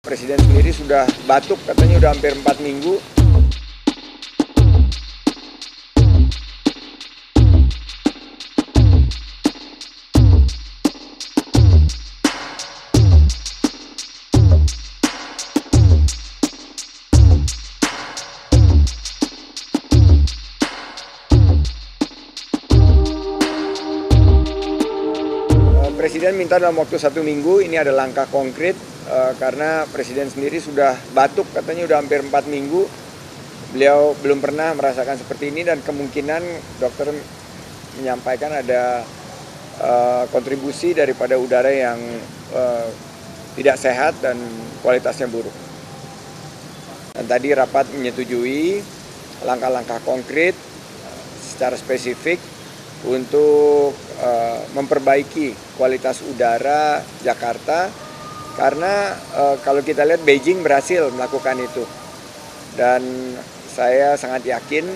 Presiden sendiri sudah batuk, katanya udah hampir 4 minggu. Presiden minta dalam waktu 1 minggu, ini ada langkah konkret karena Presiden sendiri sudah batuk, katanya udah hampir 4 minggu. Beliau belum pernah merasakan seperti ini dan kemungkinan dokter menyampaikan ada kontribusi daripada udara yang tidak sehat dan kualitasnya buruk. Dan tadi rapat menyetujui langkah-langkah konkret secara spesifik untuk memperbaiki kualitas udara Jakarta karena kalau kita lihat Beijing berhasil melakukan itu dan saya sangat yakin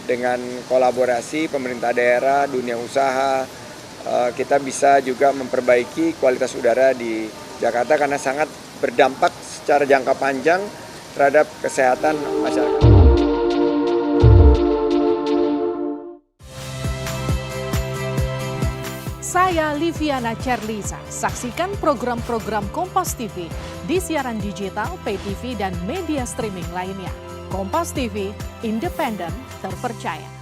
dengan kolaborasi pemerintah daerah, dunia usaha kita bisa juga memperbaiki kualitas udara di Jakarta karena sangat berdampak secara jangka panjang terhadap kesehatan masyarakat. Saya Liviana Cerlisa. Saksikan program-program Kompas TV di siaran digital, pay TV, dan media streaming lainnya. Kompas TV, independen, terpercaya.